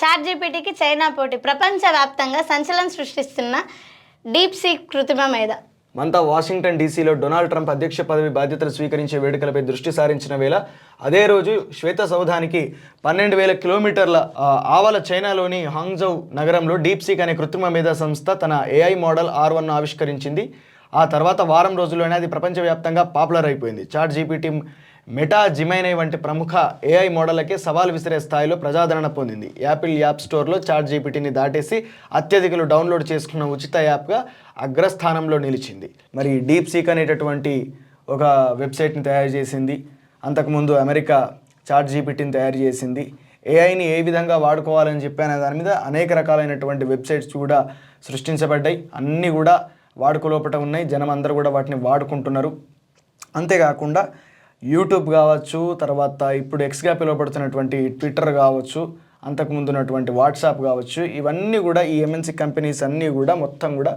Chat జీపీటీకి China పోటీ, ప్రపంచవ్యాప్తంగా సంచలనం సృష్టిస్తున్న డీప్ సీక్ కృత్రిమ మేధ. మనతా వాషింగ్టన్ డీసీలో డొనాల్డ్ ట్రంప్ అధ్యక్ష పదవి బాధ్యతలు స్వీకరించే వేడుకలపై దృష్టి సారించిన వేళ అదే రోజు శ్వేత సౌధానికి 12,000 కిలోమీటర్ల ఆవల చైనాలోని హాంగ్జౌ నగరంలో డీప్ సీక్ అనే కృత్రిమ మేధా సంస్థ తన ఏఐ మోడల్ R1ను ఆవిష్కరించింది. ఆ తర్వాత వారం రోజుల్లోనే అది ప్రపంచవ్యాప్తంగా పాపులర్ అయిపోయింది. చాట్ జీపీటీ, మెటా, జిమైనై వంటి ప్రముఖ ఏఐ మోడళ్లకే సవాల్ విసిరే స్థాయిలో ప్రజాదరణ పొందింది. యాపిల్ యాప్ స్టోర్లో చాట్ జీపీటీని దాటేసి అత్యధికులు డౌన్లోడ్ చేసుకున్న ఉచిత యాప్గా అగ్రస్థానంలో నిలిచింది. మరి డీప్ సీక్ అనేటటువంటి ఒక వెబ్సైట్ని తయారు చేసింది. అంతకుముందు అమెరికా చాట్ జీపీటీని తయారు చేసింది. ఏఐని ఏ విధంగా వాడుకోవాలని చెప్పాను దాని మీద అనేక రకాలైనటువంటి వెబ్సైట్స్ కూడా సృష్టించబడ్డాయి. అన్నీ కూడా వాడుకలోపట ఉన్నాయి. జనం అందరూ కూడా వాటిని వాడుకుంటున్నారు. అంతేకాకుండా యూట్యూబ్ కావచ్చు, తర్వాత ఇప్పుడు ఎక్స్గా పిలువబడుతున్నటువంటి ట్విట్టర్ కావచ్చు, అంతకుముందు ఉన్నటువంటి వాట్సాప్ కావచ్చు, ఇవన్నీ కూడా ఈ ఎంఎన్సీ కంపెనీస్ అన్నీ కూడా మొత్తం కూడా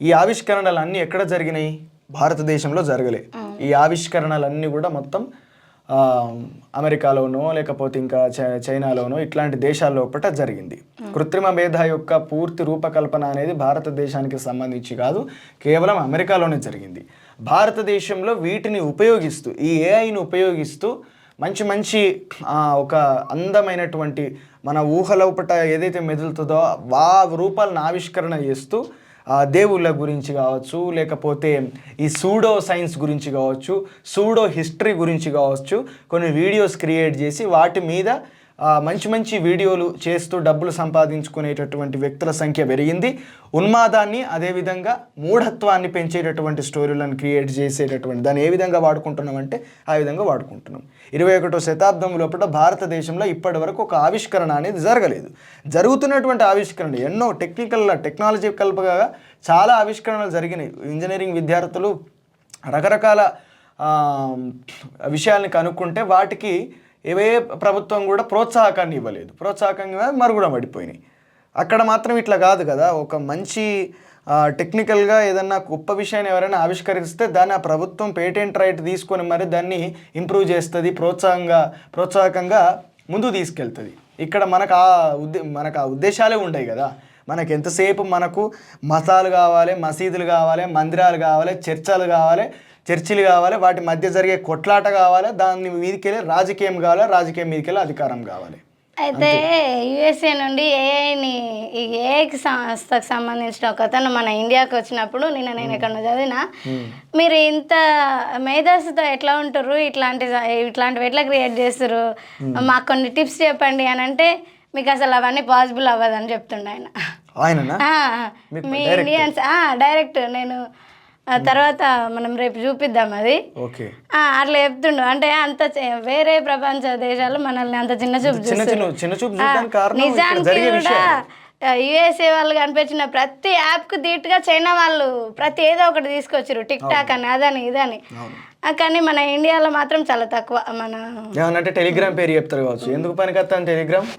ఈ ఆవిష్కరణలు అన్నీ ఎక్కడ జరిగినాయి? భారతదేశంలో జరగలే. ఈ ఆవిష్కరణలన్నీ కూడా మొత్తం అమెరికాలోనో లేకపోతే ఇంకా చైనాలోనో ఇట్లాంటి దేశాల్లోపట జరిగింది. కృత్రిమ మేధ యొక్క పూర్తి రూపకల్పన అనేది భారతదేశానికి సంబంధించి కాదు, కేవలం అమెరికాలోనే జరిగింది. భారతదేశంలో వీటిని ఉపయోగిస్తూ, ఈ ఏఐని ఉపయోగిస్తూ మంచి మంచి ఒక అందమైనటువంటి మన ఊహలోపట ఏదైతే మెదులుతుందో ఆ రూపాలను ఆవిష్కరణ చేస్తూ దేవుళ్ళ గురించి కావచ్చు, లేకపోతే ఈ సూడో సైన్స్ గురించి కావచ్చు, సూడో హిస్టరీ గురించి కావచ్చు, కొన్ని వీడియోస్ క్రియేట్ చేసి వాటి మీద మంచి మంచి వీడియోలు చేస్తూ డబ్బులు సంపాదించుకునేటటువంటి వ్యక్తుల సంఖ్య పెరిగింది. ఉన్మాదాన్ని, అదేవిధంగా మూఢత్వాన్ని పెంచేటటువంటి స్టోరీలను క్రియేట్ చేసేటటువంటి దాన్ని ఏ విధంగా వాడుకుంటున్నామంటే ఆ విధంగా వాడుకుంటున్నాం. 21వ శతాబ్దం లోపల భారతదేశంలో ఇప్పటి వరకు ఒక ఆవిష్కరణ అనేది జరగలేదు. జరుగుతున్నటువంటి ఆవిష్కరణలు ఎన్నో టెక్నాలజికల్గా చాలా ఆవిష్కరణలు జరిగినాయి. ఇంజనీరింగ్ విద్యార్థులు రకరకాల విషయాల్ని కనుక్కుంటే వాటికి ఏవే ప్రభుత్వం కూడా ప్రోత్సాహకాన్ని ఇవ్వలేదు. ప్రోత్సాహకంగా మరుగున పడిపోయినాయి. అక్కడ మాత్రం ఇట్లా కాదు కదా. ఒక మంచి టెక్నికల్గా ఏదన్నా గొప్ప విషయాన్ని ఎవరైనా ఆవిష్కరిస్తే దాన్ని ఆ ప్రభుత్వం పేటెంట్ రైట్ తీసుకొని మరి దాన్ని ఇంప్రూవ్ చేస్తుంది, ప్రోత్సాహకంగా ముందుకు తీసుకెళ్తుంది. ఇక్కడ మనకు ఆ ఉద్దేశాలే ఉండవు కదా. మనకు ఎంతసేపు మనకు మతాలు కావాలి, మసీదులు కావాలి, మందిరాలు కావాలి, చర్చిలు కావాలి, వాటి మధ్య జరిగే కొట్లాట కావాలి, దాని మీదకెళ్ళి రాజకీయం కావాలి, రాజకీయం మీదకెళ్ళి అధికారం కావాలి. అయితే యుఎస్ఏ నుండి ఏఐకి సంస్థకు సంబంధించిన ఒక అతను మన ఇండియాకి వచ్చినప్పుడు నేను ఎక్కడ చదివినా, మీరు ఇంత మేధస్సుతో ఎట్లా ఉంటారు, ఇట్లాంటివి ఎట్లా క్రియేట్ చేస్తారు, మాకు కొన్ని టిప్స్ చెప్పండి అని అంటే, మీకు అసలు అవన్నీ పాసిబుల్ అవ్వదని చెప్తుండే ఆయన. మీ ఇండియన్స్ డైరెక్ట్ నేను తర్వాత మనం రేపు చూపిద్దాం అది. అట్లా చెప్తుండు. అంటే అంత వేరే ప్రపంచ దేశాలు మనల్ని అంత చిన్న చూపు చూస్తారు. నిజానికి కూడా యుఎస్ఏ వాళ్ళు కనిపించిన ప్రతి యాప్కు ధీటుగా చైనా వాళ్ళు ప్రతి ఏదో ఒకటి తీసుకొచ్చారు. టిక్ టాక్ అని, అదని ఇదని. కానీ మన ఇండియాలో మాత్రం చాలా తక్కువ. ఏమనంటే టెలిగ్రామ్ పేరు చెప్తారు కావచ్చు. ఎందుకు పనికొస్తాను టెలిగ్రామ్?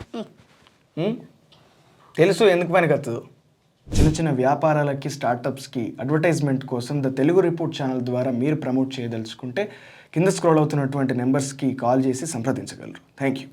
తెలుసు ఎందుకు పనికొస్తుందో. చిన్న వ్యాపారాలకి, స్టార్టప్స్కి అడ్వర్టైజ్మెంట్ కోసం ద తెలుగు రిపోర్ట్ ఛానల్ ద్వారా మీరు ప్రమోట్ చేయదలుచుకుంటే కింద స్క్రోల్ అవుతున్నటువంటి నెంబర్స్కి కాల్ చేసి సంప్రదించగలరు. Thank you.